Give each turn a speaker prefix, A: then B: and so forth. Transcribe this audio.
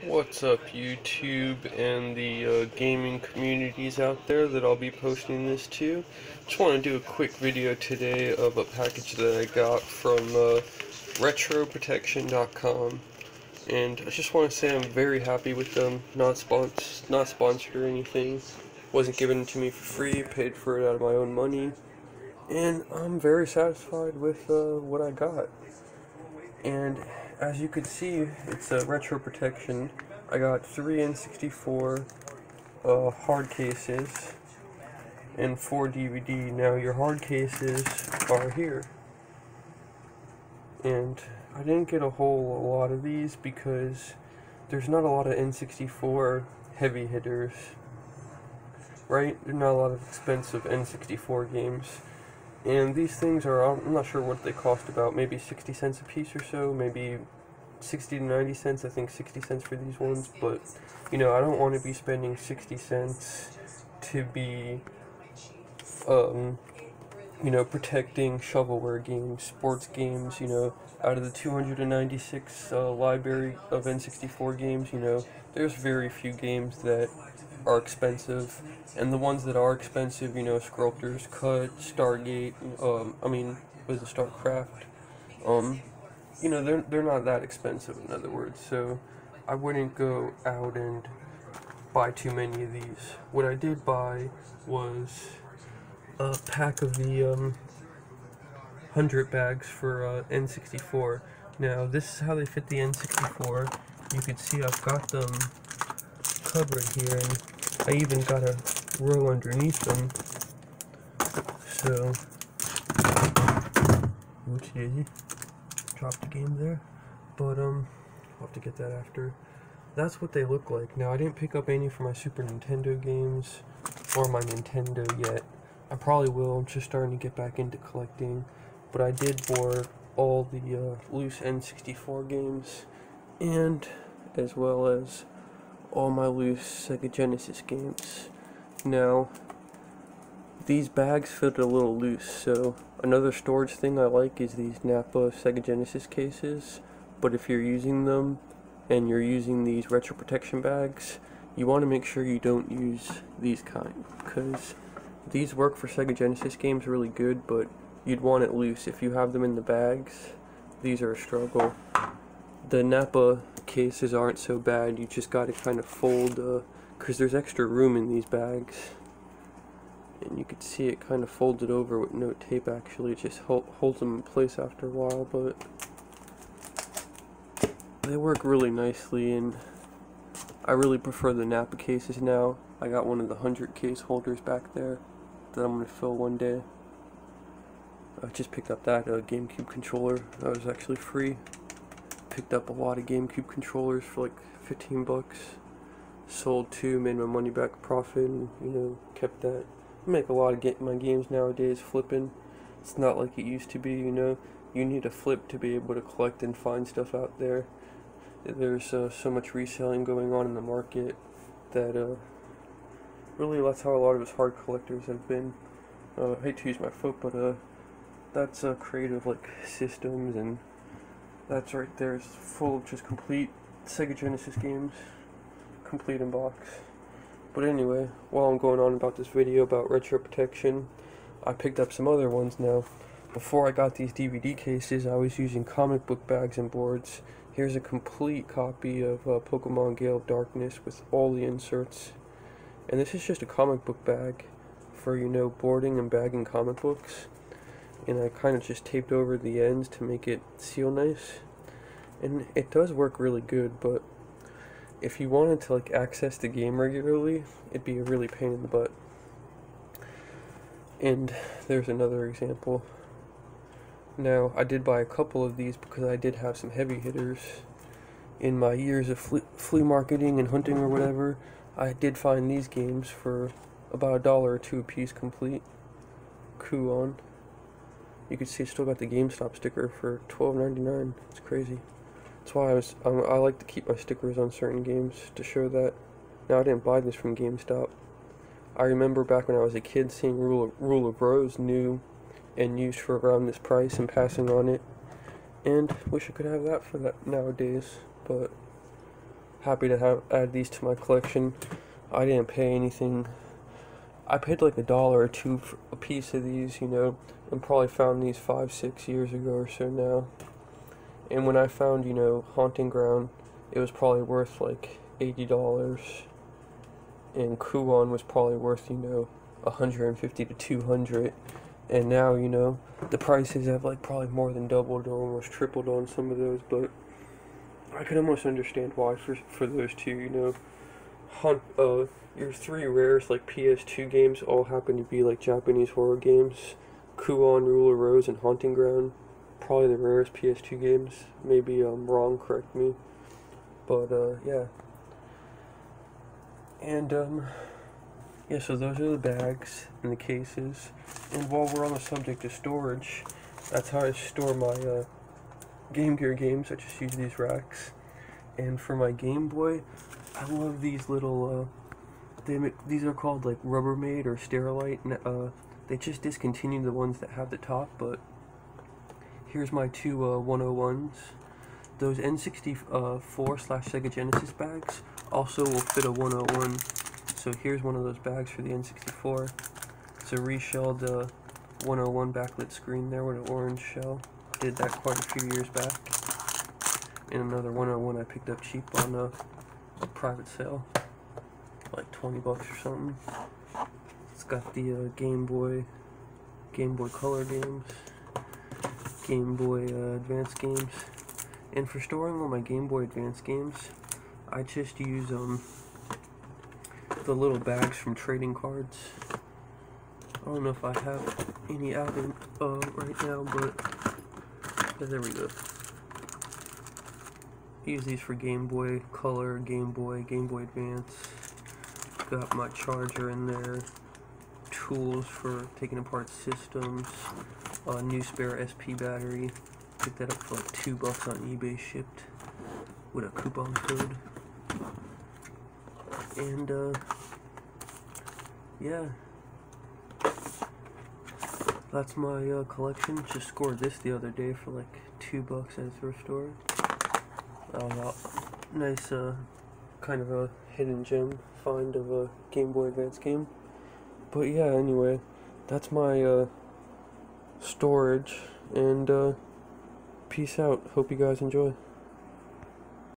A: What's up, YouTube and the gaming communities out there that I'll be posting this to? Just want to do a quick video today of a package that I got from retroprotection.com, and I just want to say I'm very happy with them. Not sponsored or anything. Wasn't given to me for free. Paid for it out of my own money, and I'm very satisfied with what I got. And as you can see, it's a retro protection. I got 3 N64 hard cases and 4 DVD. Now your hard cases are here. And I didn't get a whole lot of these because there's not a lot of N64 heavy hitters, right? There's not a lot of expensive N64 games. And these things are, I'm not sure what they cost, about maybe 60 cents a piece or so, maybe 60 to 90 cents, I think 60 cents for these ones, but, you know, I don't want to be spending 60 cents to be, you know, protecting shovelware games, sports games, you know, out of the 296 library of N64 games, you know, there's very few games that are expensive, and the ones that are expensive, you know, Sculptor's Cut, Stargate, was it StarCraft, you know, they're not that expensive, in other words, so I wouldn't go out and buy too many of these. What I did buy was a pack of the 100 bags for N64. Now, this is how they fit the N64. You can see I've got them covered here, and I even got a row underneath them. So, oops, daisy, dropped the game there. But I'll have to get that after. That's what they look like. Now, I didn't pick up any for my Super Nintendo games or my Nintendo yet. I probably will. I'm just starting to get back into collecting. But I did board all the loose N64 games, and as well as all my loose Sega Genesis games. Now, these bags fit a little loose, so another storage thing I like is these Napa Sega Genesis cases. But if you're using them and you're using these retro protection bags, you want to make sure you don't use these kind, because these work for Sega Genesis games really good, but you'd want it loose. If you have them in the bags, these are a struggle. The Napa cases aren't so bad. You just got to kind of fold, because there's extra room in these bags, and you can see it kind of folded over with no tape. Actually, it just holds them in place after a while, but they work really nicely, and I really prefer the Napa cases now. I got one of the 100 case holders back there that I'm going to fill one day. I just picked up that GameCube controller. That was actually free. Picked up a lot of GameCube controllers for like 15 bucks. Sold 2, made my money back profit, and, you know, kept that. I make a lot of my games nowadays flipping. It's not like it used to be, you know. You need a flip to be able to collect and find stuff out there. There's so much reselling going on in the market that really that's how a lot of us hard collectors have been. I hate to use my foot, but that's Creative like Systems, and that's right there is full of just complete Sega Genesis games, complete in box. But anyway, while I'm going on about this video about retro protection, I picked up some other ones now. Before I got these DVD cases, I was using comic book bags and boards. Here's a complete copy of Pokemon Gale of Darkness with all the inserts. And this is just a comic book bag for, you know, boarding and bagging comic books. And I kind of just taped over the ends to make it seal nice. And it does work really good, but if you wanted to like access the game regularly, it'd be a really pain in the butt. And there's another example. Now, I did buy a couple of these because I did have some heavy hitters. In my years of flea marketing and hunting or whatever, I did find these games for about $1 or $2 a piece complete. Kuon. You can see I still got the GameStop sticker for $12.99. It's crazy. That's why I like to keep my stickers on certain games to show that. Now, I didn't buy this from GameStop. I remember back when I was a kid seeing Rule of Rose new and used for around this price and passing on it. And wish I could have that for that nowadays. But happy to add these to my collection. I didn't pay anything. I paid like $1 or $2 for a piece of these, you know, and probably found these 5-6 years ago or so now. And when I found, you know, Haunting Ground, it was probably worth like $80, and Kuon was probably worth, you know, 150 to 200. And now, you know, the prices have like probably more than doubled or almost tripled on some of those, but I can almost understand why for those two, you know. Your three rares, like PS2 games, all happen to be like Japanese horror games. Kuon, Ruler Rose, and Haunting Ground, probably the rarest PS2 games. Maybe I'm wrong, correct me. But yeah. And yeah, so those are the bags and the cases. And while we're on the subject of storage, that's how I store my Game Gear games. I just use these racks. And for my Game Boy, I love these little, these are called like Rubbermaid or Sterilite. They just discontinued the ones that have the top, but here's my two 101s. Those N64/Sega Genesis bags also will fit a 101. So here's one of those bags for the N64. It's a reshelled 101 backlit screen there with an orange shell. Did that quite a few years back. And another 101 I picked up cheap on a private sale, like $20 or something. It's got the Game Boy Color games, Game Boy Advance games, and for storing all my Game Boy Advance games, I just use the little bags from trading cards. I don't know if I have any out in, right now, but yeah, there we go. Use these for Game Boy Color, Game Boy Advance. Got my charger in there. Tools for taking apart systems. New spare SP battery. Picked that up for like $2 on eBay, shipped with a coupon code. And yeah, that's my collection. Just scored this the other day for like $2 at a thrift store. Nice kind of a hidden gem find of a Game Boy Advance game. But yeah, anyway, that's my storage, and peace out. Hope you guys enjoy.